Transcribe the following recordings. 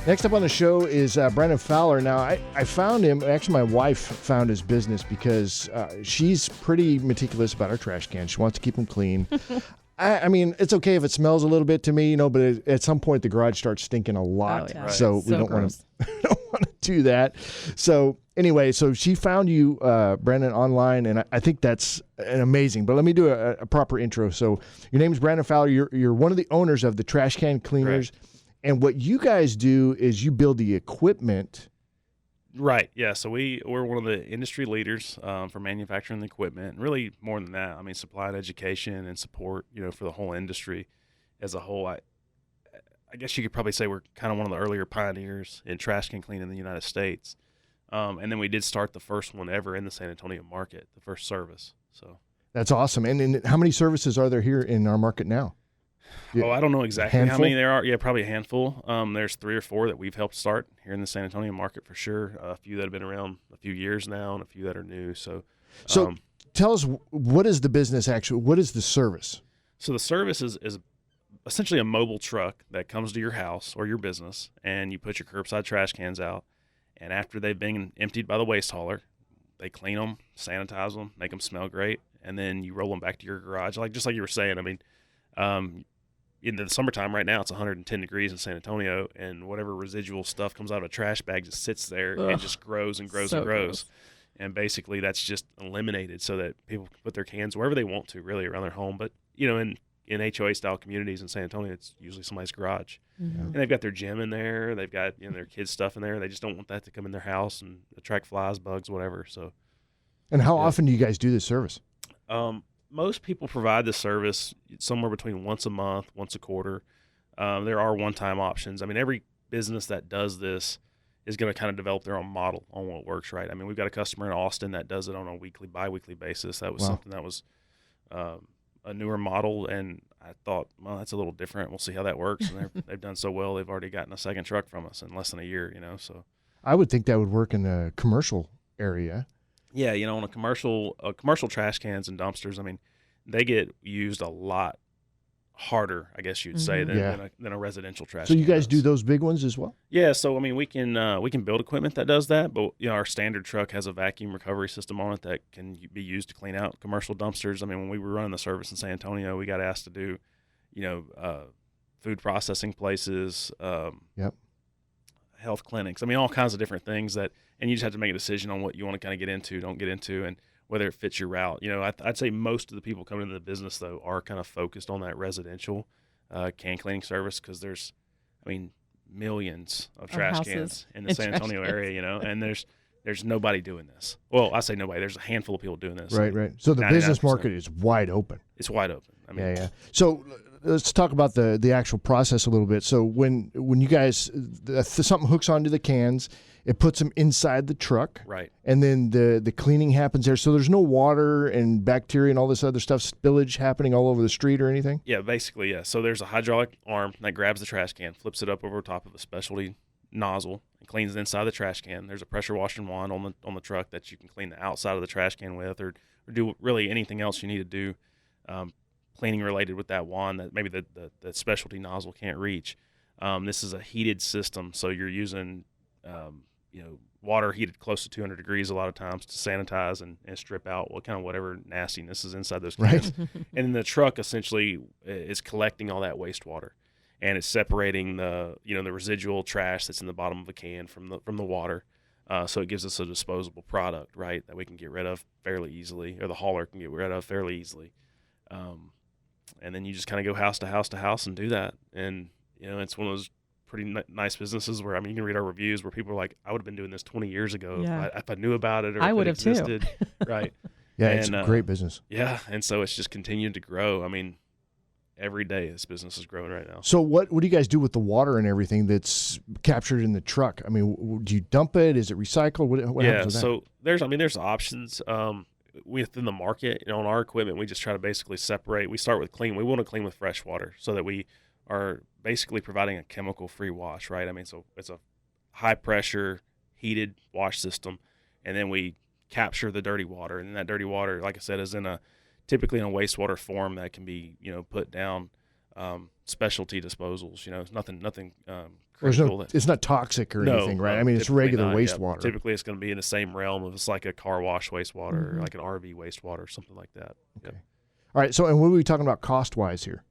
Next up on the show is Brannon Fowler. Now, I found him. Actually, my wife found his business because she's pretty meticulous about her trash cans. She wants to keep them clean. I mean, it's okay if it smells a little bit to me, but at some point the garage starts stinking a lot. Oh, yeah. So we don't want to do that. So anyway, so she found you, Brannon, online, and I think that's amazing. But let me do a proper intro. So your name is Brannon Fowler. You're one of the owners of the Trash Can Cleaners. Right. And what you guys do is you build the equipment. Right. Yeah. So we're one of the industry leaders for manufacturing the equipment, and really more than that. I mean, supply and education and support, for the whole industry as a whole. I guess you could probably say we're kind of one of the earlier pioneers in trash can cleaning in the United States. And then we did start the first one ever in the San Antonio market, the first service. So that's awesome. And how many services are there here in our market now? I don't know exactly handful? how many there are. Yeah, probably a handful. There's 3 or 4 that we've helped start here in the San Antonio market for sure. A few that have been around a few years now, and a few that are new. So tell us, what is the business actually? What is the service? So the service is essentially a mobile truck that comes to your house or your business, and you put your curbside trash cans out. And after they've been emptied by the waste hauler, they clean them, sanitize them, make them smell great, and then you roll them back to your garage. Just like you were saying, I mean, in the summertime right now, it's 110 degrees in San Antonio, and whatever residual stuff comes out of a trash bag just sits there and just grows and grows and grows. Gross. And basically that's just eliminated so that people can put their cans wherever they want to, really, around their home. But, in HOA-style communities in San Antonio, it's usually somebody's garage. Mm-hmm. And they've got their gym in there. They've got their kids' stuff in there. They just don't want that to come in their house and attract flies, bugs, whatever. So. And how often do you guys do this service? Most people provide the service somewhere between once a month, once a quarter. There are one-time options. I mean, every business that does this is going to kind of develop their own model on what works, right? I mean, we've got a customer in Austin that does it on a weekly, bi-weekly basis. That was something that was a newer model, and I thought, well, that's a little different. We'll see how that works. And they've done so well, they've already gotten a second truck from us in less than a year, so. I would think that would work in the commercial area. Yeah, on a commercial trash cans and dumpsters, I mean, they get used a lot harder, I guess you'd say, than a residential trash. So you can guys does. do those big ones as well? Yeah, so I mean, we can build equipment that does that, but our standard truck has a vacuum recovery system on it that can be used to clean out commercial dumpsters. I mean, when we were running the service in San Antonio, we got asked to do, food processing places, health clinics. I mean, all kinds of different things and you just have to make a decision on what you want to kind of get into, don't get into, and whether it fits your route. I'd say most of the people coming into the business, though, are kind of focused on that residential can cleaning service because there's, millions of trash cans in the San Antonio area, and there's nobody doing this. Well, I say nobody. There's a handful of people doing this. Right. So the business market is wide open. It's wide open. I mean, yeah. So let's talk about the actual process a little bit. So when you guys something hooks onto the cans, it puts them inside the truck, right? And then the cleaning happens there. So there's no water and bacteria and all this other stuff, spillage happening all over the street or anything. Yeah, basically, yeah. So there's a hydraulic arm that grabs the trash can, flips it up over top of a specialty nozzle, and cleans the inside of the trash can. There's a pressure washing wand on the truck that you can clean the outside of the trash can with, or do really anything else you need to do, cleaning related with that wand that maybe the specialty nozzle can't reach. This is a heated system, so you're using water heated close to 200 degrees a lot of times to sanitize and strip out whatever nastiness is inside those cans. Right. And then the truck essentially is collecting all that wastewater, and it's separating the residual trash that's in the bottom of a can from the water. So it gives us a disposable product, right, that we can get rid of fairly easily, or the hauler can get rid of fairly easily. And then you just kind of go house to house to house and do that. And, it's one of those pretty nice businesses where, you can read our reviews where people are like, I would have been doing this 20 years ago if I knew about it, or I if would it have existed. too. Right. Yeah, it's a great business. Yeah, and so it's just continued to grow. I mean, every day this business is growing right now. So what do you guys do with the water and everything that's captured in the truck? I mean, do you dump it? Is it recycled? What happens with that? So there's options within the market. On our equipment, we just try to basically separate. We start with clean. We want to clean with fresh water so that we are basically providing a chemical-free wash, right? I mean, so it's a high-pressure, heated wash system, and then we capture the dirty water. And that dirty water, like I said, is typically in a wastewater form that can be, put down specialty disposals. Nothing critical. It's not toxic or No, anything, right? no, I mean, it's typically regular not, yeah. wastewater. Typically, it's going to be in the same realm of it's like a car wash wastewater, Mhm. or like an RV wastewater, something like that. Okay. All right. So, and what are we talking about cost-wise here?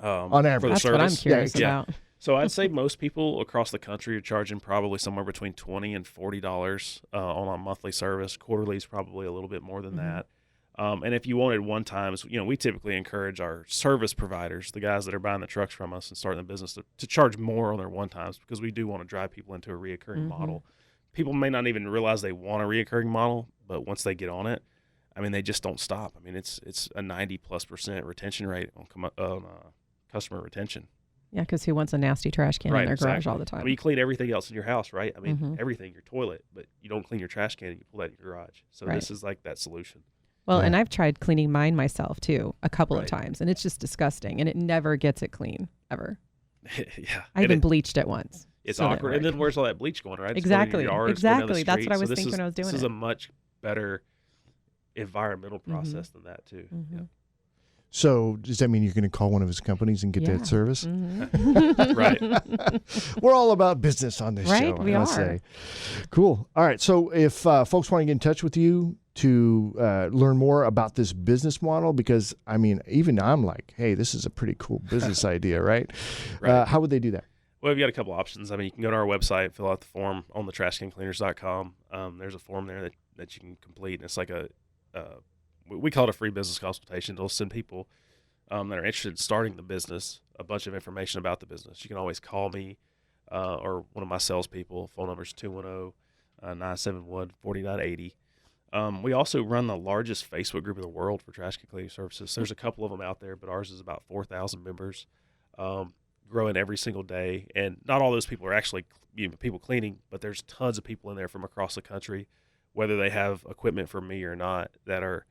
On average. for the That's service. what I'm curious Yeah. about. So I'd say most people across the country are charging probably somewhere between $20 and $40 on a monthly service. Quarterly is probably a little bit more than that. And if you wanted one times, we typically encourage our service providers, the guys that are buying the trucks from us and starting the business, to charge more on their one times, because we do want to drive people into a reoccurring model. People may not even realize they want a reoccurring model, but once they get on it, I mean, they just don't stop. I mean, it's a 90+% retention rate on customer retention. Yeah, because who wants a nasty trash can in their garage exactly. all the time? I mean, you clean everything else in your house, right? I mean, everything, your toilet, but you don't clean your trash can and you pull that in your garage. So Right. this is like that solution. Well, Yeah. and I've tried cleaning mine myself too a couple of Right. times, and it's just disgusting, and it never gets it clean ever. Yeah. I even bleached it once. It's so it didn't awkward. And work. then where's all that bleach going, right? It's Exactly. going in your yard, it's going down the Exactly. That's street. what I was So this thinking is- when I was doing This is it. a much better environmental process than that, too. Yeah. So does that mean you're going to call one of his companies and get Yeah. that service? Right. We're all about business on this Right, show. we I must are. say. Cool. All right. So if folks want to get in touch with you to learn more about this business model, because I mean, even I'm like, hey, this is a pretty cool business idea, right? Right. How would they do that? Well, we've got a couple options. I mean, you can go to our website, fill out the form on the trashcancleaners.com. There's a form there that you can complete, and it's like we call it a free business consultation. It'll send people that are interested in starting the business a bunch of information about the business. You can always call me or one of my salespeople. Phone number is 210-971-4980. We also run the largest Facebook group in the world for trash can cleaning services. There's a couple of them out there, but ours is about 4,000 members, growing every single day. And not all those people are actually people cleaning, but there's tons of people in there from across the country, whether they have equipment from me or not, that are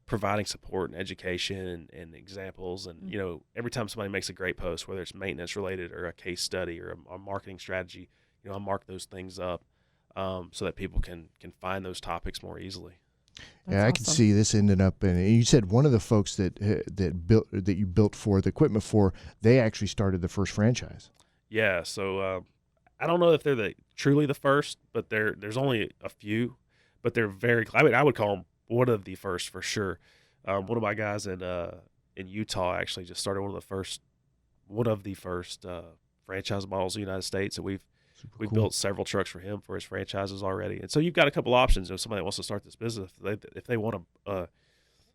providing support and education and examples. And, every time somebody makes a great post, whether it's maintenance related or a case study or a marketing strategy, I mark those things up so that people can find those topics more easily. I can see this ending up in. You said one of the folks that you built for the equipment for, they actually started the first franchise. Yeah, so I don't know if they're truly the first, but there's only a few, but they're very. I mean, I would call them one of the first for sure. One of my guys in Utah actually just started one of the first franchise models in the United States, and we've Cool. built several trucks for him for his franchises already. And so you've got a couple options. If somebody wants to start this business, if they want an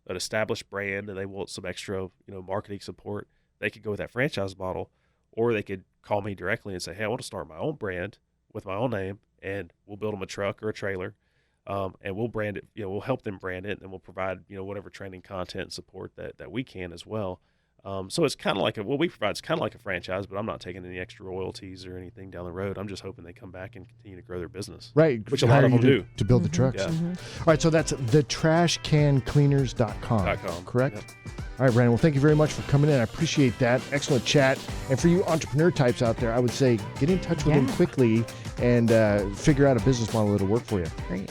established brand and they want some extra marketing support, they could go with that franchise model, or they could call me directly and say, hey, I want to start my own brand with my own name, and we'll build them a truck or a trailer, and we'll brand it. We'll help them brand it, and we'll provide whatever training, content, and support that we can as well. So it's kind of like what we provide is kind of like a franchise, but I'm not taking any extra royalties or anything down the road. I'm just hoping they come back and continue to grow their business. Right. Which a lot of them do. To build the trucks. Yeah. All right. So that's thetrashcancleaners.com. Correct? Yep. All right, Brandon. Well, thank you very much for coming in. I appreciate that. Excellent chat. And for you entrepreneur types out there, I would say get in touch with them quickly and figure out a business model that'll work for you. Great.